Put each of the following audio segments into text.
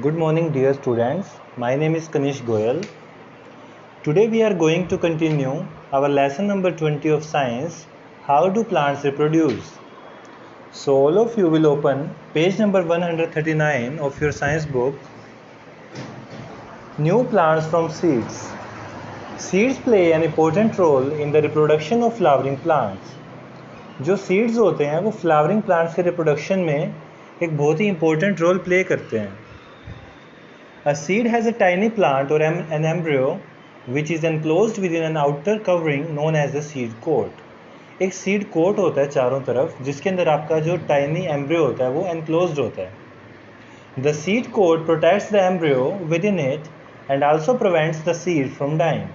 Good morning, dear students. My name is Kanish Goyal. Today we are going to continue our lesson number 20 of science, How do plants reproduce? So all of you will open page number 139 of your science book. New plants from seeds. Seeds play an important role in the reproduction of flowering plants. जो seeds होते हैं वो flowering plants के reproduction में एक बहुत ही important role play करते हैं. A seed has a tiny plant or an embryo which is enclosed within an outer covering known as the seed coat. एक seed coat होता है चारों तरफ जिसके अंदर आपका जो tiny embryo होता है वो enclosed होता है. The seed coat protects the embryo within it and also prevents the seed from dying.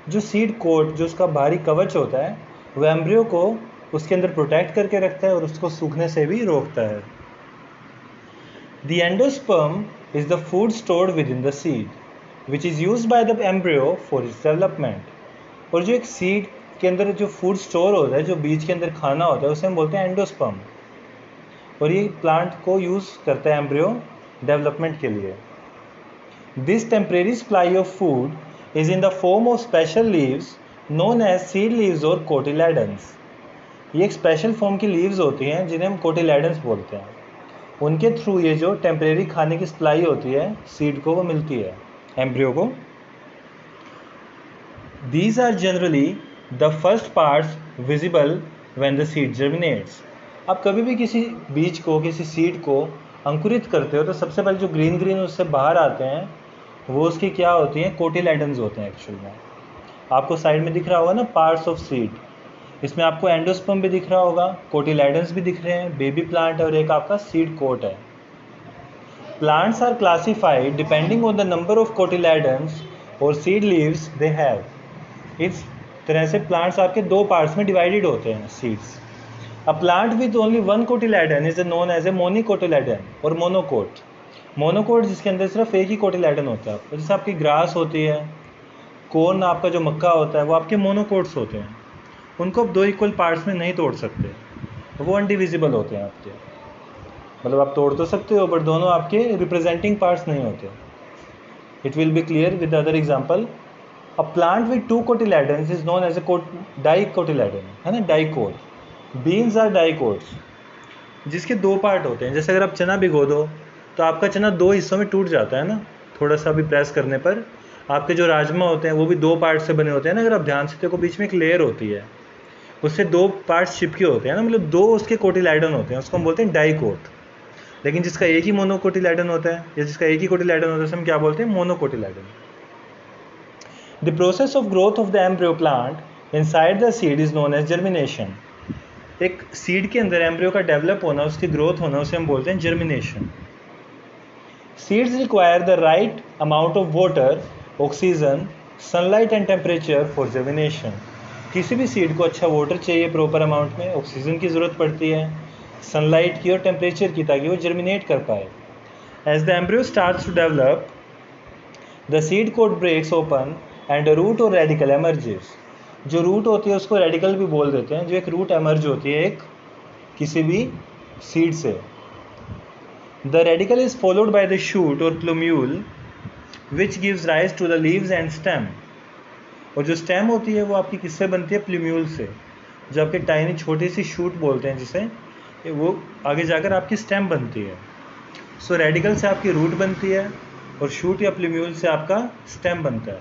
जो seed coat जो उसका बाहरी कवच होता है वो embryo को उसके अंदर protect करके रखता है और उसको सूखने से भी रोकता है. The endosperm is the food stored within the seed, which is used by the embryo for its development. और जो एक seed के अंदर जो food store होता है, जो बीज के अंदर खाना होता है, उसे हम बोलते हैं endosperm. और ये plant को use करता है embryo development के लिए. This temporary supply of food is in the form of special leaves known as seed leaves or cotyledons. ये एक special form की leaves होती हैं जिन्हें हम cotyledons बोलते हैं. उनके थ्रू ये जो टेम्परेरी खाने की सप्लाई होती है सीड को वो मिलती है एम्ब्रियो को. These are generally the first parts visible when the seed germinates. आप कभी भी किसी बीज को किसी सीड को अंकुरित करते हो तो सबसे पहले जो ग्रीन ग्रीन उससे बाहर आते हैं वो उसकी क्या होती हैं, कोटिलेडन्स होते हैं एक्चुअल में. आपको साइड में दिख रहा होगा ना पार्ट्स ऑफ सीड. इसमें आपको एंडोस्पर्म भी दिख रहा होगा, कोटिलेडन्स भी दिख रहे हैं, बेबी प्लांट और एक आपका सीड कोट है. Plants are classified depending on the number of cotyledons और सीड लीव्स दे हैव. इस तरह से प्लांट्स आपके दो पार्ट्स में डिवाइडेड होते हैं seeds. A plant with only one cotyledon is known as a monocotyledon और मोनोकोट. मोनोकोट जिसके अंदर सिर्फ एक ही कोटिलेडन होता है. जैसे आपकी ग्रास होती है, कॉर्न आपका जो मक्का होता है वो आपके मोनोकोट्स होते हैं. उनको आप दो इक्वल पार्ट्स में नहीं तोड़ सकते, वो अनडिविजिबल होते हैं आपके. मतलब आप तोड़ तो सकते हो बट दोनों आपके रिप्रेजेंटिंग पार्ट्स नहीं होते. It will be clear with other example. A plant with two cotyledons is known as a dicotyledon, है ना, डाइकोट. बीन्स आर डाइकोट्स जिसके दो पार्ट होते हैं. जैसे अगर आप चना भिगो दो तो आपका चना दो हिस्सों में टूट जाता है ना, थोड़ा सा भी प्रेस करने पर. आपके जो राजमा होते हैं वो भी दो पार्ट से बने होते हैं ना. अगर आप ध्यान से देखो बीच में एक लेयर होती है, उससे दो पार्ट्स चिपके होते हैं ना, मतलब दो उसके कोटिलेडन होते हैं, उसको हम बोलते हैं डाइकोट. लेकिन जिसका एक ही मोनोकोटिलेडन होता है या जिसका एक ही कोटिलेडन होता है उसे हम क्या बोलते हैं, monocotyledon. The process of growth of the embryo plant inside the seed is known as germination. एक सीड के अंदर एम्ब्रियो का डेवलप होना, उसकी ग्रोथ होना, उसे हम बोलते हैं germination. Seeds require the right amount of water, oxygen, sunlight and temperature for germination. किसी भी सीड को अच्छा वाटर चाहिए प्रॉपर अमाउंट में, ऑक्सीजन की ज़रूरत पड़ती है, सनलाइट की और टेम्परेचर की, ताकि वो जर्मिनेट कर पाए. As the embryo starts to develop the seed coat breaks open and a root or radicle emerges. जो रूट होती है उसको रेडिकल भी बोल देते हैं. जो एक रूट एमर्ज होती है एक किसी भी सीड से. The radicle is followed by the shoot और plumule which gives rise to the leaves and stem. और जो स्टेम होती है वो आपकी किससे बनती है, प्लूम्यूल से. जो आपके टाइनी छोटी सी शूट बोलते हैं जिसे, वो आगे जाकर आपकी स्टेम बनती है. सो रेडिकल से आपकी रूट बनती है और शूट या प्लूम्यूल से आपका स्टेम बनता है.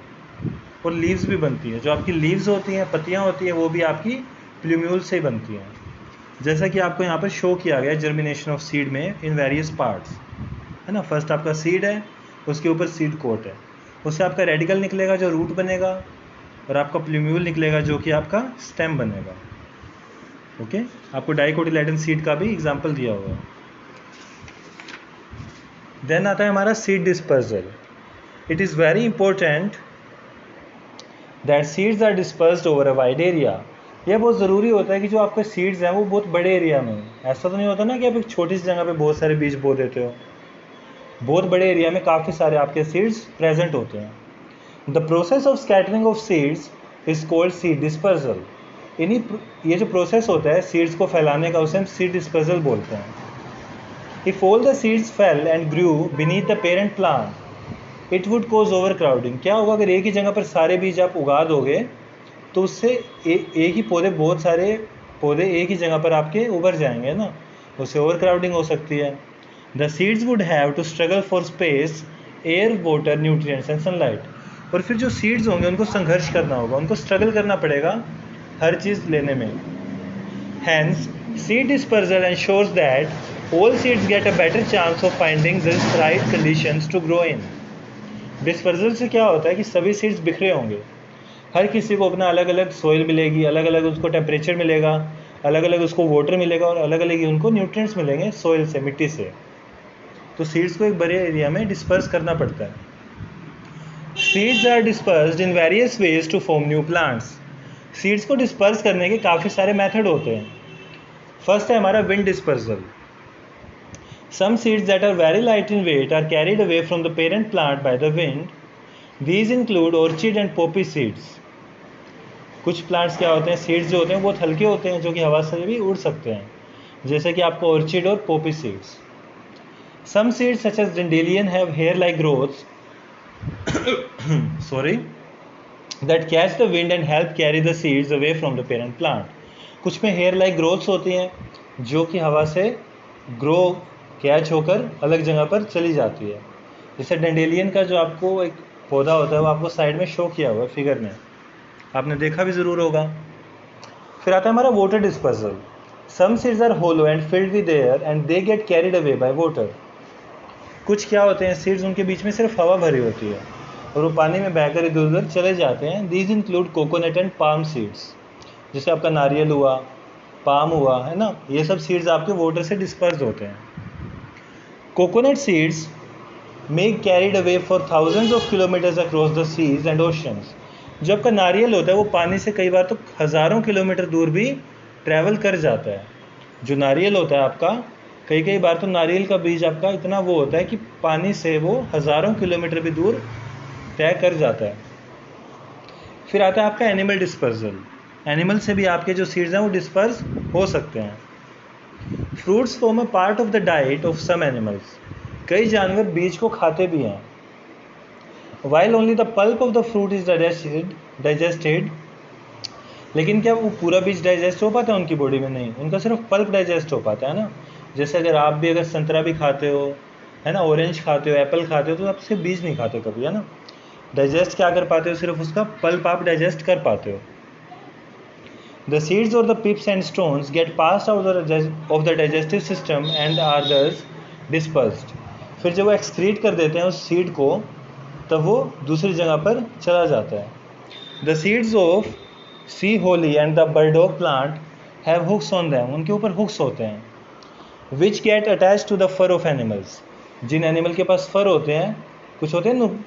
और लीव्स भी बनती है. जो आपकी लीव्स होती हैं, पत्तियाँ होती हैं, वो भी आपकी प्लूम्यूल से ही बनती हैं. जैसा कि आपको यहाँ पर शो किया गया जर्मिनेशन ऑफ सीड में इन वेरियस पार्ट्स, है ना. फर्स्ट आपका सीड है, उसके ऊपर सीड कोट है, उससे आपका रेडिकल निकलेगा जो रूट बनेगा, और आपका प्लूम्यूल निकलेगा जो कि आपका स्टेम बनेगा. ओके, आपको डाइकोटिलेडन सीड का भी एग्जांपल दिया हुआ है. देन आता है हमारा seed dispersal. It is very important that seeds are dispersed over a wide area. यह बहुत ज़रूरी होता है कि जो आपके सीड्स हैं वो बहुत बड़े एरिया में. ऐसा तो नहीं होता ना कि आप एक छोटी सी जगह पे बहुत सारे बीज बो देते हो. बहुत बड़े एरिया में काफ़ी सारे आपके सीड्स प्रेजेंट होते हैं. The process of scattering of seeds is called seed dispersal. ये जो प्रोसेस होता है सीड्स को फैलाने का उसे हम सीड डिस्पर्सल बोलते हैं. If all the seeds fell and grew beneath the parent plant, it would cause overcrowding. क्या होगा अगर एक ही जगह पर सारे बीज आप उगा दोगे तो उससे एक ही पौधे, बहुत सारे पौधे एक ही जगह पर आपके उभर जाएंगे ना, उससे ओवरक्राउडिंग हो सकती है. The seeds would have to struggle for space, air, water, nutrients and sunlight. और फिर जो सीड्स होंगे उनको संघर्ष करना होगा, उनको स्ट्रगल करना पड़ेगा हर चीज़ लेने में. Hence, seed dispersal ensures that all seeds get a better chance of finding the right conditions to grow in. Dispersal से क्या होता है कि सभी सीड्स बिखरे होंगे, हर किसी को अपना अलग अलग सॉइल मिलेगी, अलग अलग उसको टेम्परेचर मिलेगा, अलग अलग उसको वाटर मिलेगा और अलग अलग ही उनको न्यूट्रिएंट्स मिलेंगे सॉइल से, मिट्टी से. तो सीड्स को एक बड़े एरिया में डिस्पर्स करना पड़ता है. Seeds are dispersed in various ways to form new plants. Seeds को डिस्पर्स करने के काफ़ी सारे मेथड होते हैं. फर्स्ट है हमारा wind dispersal. Some seeds that are very light in weight are carried away from the parent plant by the wind. These include orchid and poppy seeds. कुछ प्लांट्स क्या होते हैं, सीड्स जो होते हैं बहुत हल्के होते हैं जो कि हवा से भी उड़ सकते हैं, जैसे कि आपको ऑर्चिड और poppy seeds. Some seeds such as dandelion have hair like growths that catch the wind and help carry the seeds away from the parent plant. कुछ में हेयर लाइक ग्रोथ्स होती हैं जो कि हवा से ग्रो कैच होकर अलग जगह पर चली जाती है. जैसे डेंडेलियन का जो आपको एक पौधा होता है वो आपको साइड में शो किया हुआ है फिगर में, आपने देखा भी ज़रूर होगा. फिर आता है हमारा water dispersal. Some seeds are hollow and filled with air and they get carried away by water. कुछ क्या होते हैं सीड्स, उनके बीच में सिर्फ हवा भरी होती है और वो पानी में बहकर इधर उधर चले जाते हैं. These include coconut and palm seeds. जैसे आपका नारियल हुआ, पाम हुआ, है ना, ये सब सीड्स आपके वाटर से डिस्पर्स होते हैं. Coconut seeds may carried away for thousands of kilometres across the seas and oceans. जो आपका नारियल होता है वो पानी से कई बार तो हज़ारों किलोमीटर दूर भी ट्रैवल कर जाता है. जो नारियल होता है आपका, कई बार तो नारियल का बीज आपका इतना वो होता है कि पानी से वो हज़ारों किलोमीटर भी दूर तय कर जाता है. फिर आता है आपका एनिमल डिस्पर्सल. एनिमल से भी आपके जो सीड्स हैं वो डिस्पर्स हो सकते हैं. Fruits form a part of the diet of some animals. कई जानवर बीज को खाते भी हैं. While only the pulp of the fruit is digested. लेकिन क्या वो पूरा बीज डाइजेस्ट हो पाता है उनकी बॉडी में? नहीं, उनका सिर्फ पल्प डाइजेस्ट हो पाता है ना. जैसे अगर आप भी अगर संतरा भी खाते हो, है ना, ऑरेंज खाते हो, एप्पल खाते हो, तो आप सिर्फ बीज नहीं खाते कभी, है ना. डाइजेस्ट क्या कर पाते हो? सिर्फ उसका पल्प आप डाइजेस्ट कर पाते हो. The seeds or the pips and stones get passed out of the digestive system and are thus dispersed. फिर जब वो एक्सक्रीट कर देते हैं उस सीड को, तब वो दूसरी जगह पर चला जाता है. The seeds of sea holly and the burdock plant have hooks on them. उनके ऊपर हुक्स होते हैं. Which get attach to the fur of animals. जिन एनिमल के पास फर होते हैं, कुछ होते हैं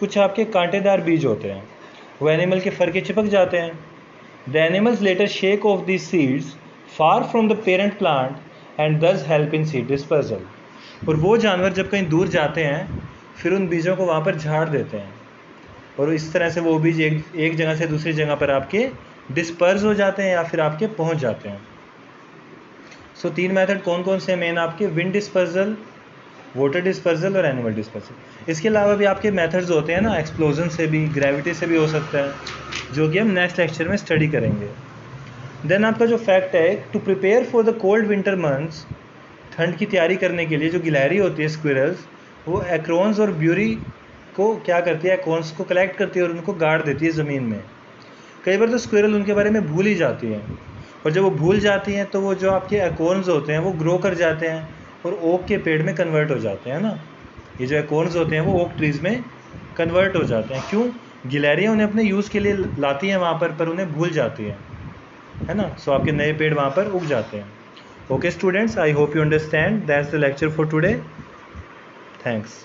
कुछ आपके कांटेदार बीज होते हैं, वो एनिमल के फर के चिपक जाते हैं. The animals later shake off the seeds far from the parent plant and thus help in seed dispersal. और वो जानवर जब कहीं दूर जाते हैं फिर उन बीजों को वहाँ पर झाड़ देते हैं और इस तरह से वो बीज एक जगह से दूसरी जगह पर आपके डिस्पर्स हो जाते हैं या फिर आपके पहुँच जाते हैं. सो 3 मेथड कौन कौन से मेन आपके? विंड डिस्पर्सल, वाटर डिस्पर्सल और एनिमल डिस्पर्सल. इसके अलावा भी आपके मेथड्स होते हैं ना, एक्सप्लोजन से भी, ग्रेविटी से भी हो सकता है, जो कि हम नेक्स्ट लेक्चर में स्टडी करेंगे. देन आपका जो फैक्ट है, to prepare for the cold winter months, ठंड की तैयारी करने के लिए जो गिलहरी होती है स्क्विरल्स, वो एक्रॉन्स और ब्यूरी को क्या करती है, एक्रॉन्स को कलेक्ट करती है और उनको गाड़ देती है ज़मीन में. कई बार तो स्क्विरल उनके बारे में भूल ही जाती है और जब वो भूल जाती हैं तो वो जो आपके एकोन्स होते हैं वो ग्रो कर जाते हैं और ओक के पेड़ में कन्वर्ट हो जाते हैं ना. ये जो एकोन्स होते हैं वो ओक ट्रीज़ में कन्वर्ट हो जाते हैं. क्यों? गिलहरियाँ उन्हें अपने यूज़ के लिए लाती हैं वहाँ पर उन्हें भूल जाती हैं, है ना. सो आपके नए पेड़ वहाँ पर उग जाते हैं. Okay students, I hope you understand. That's the lecture for today. Thanks.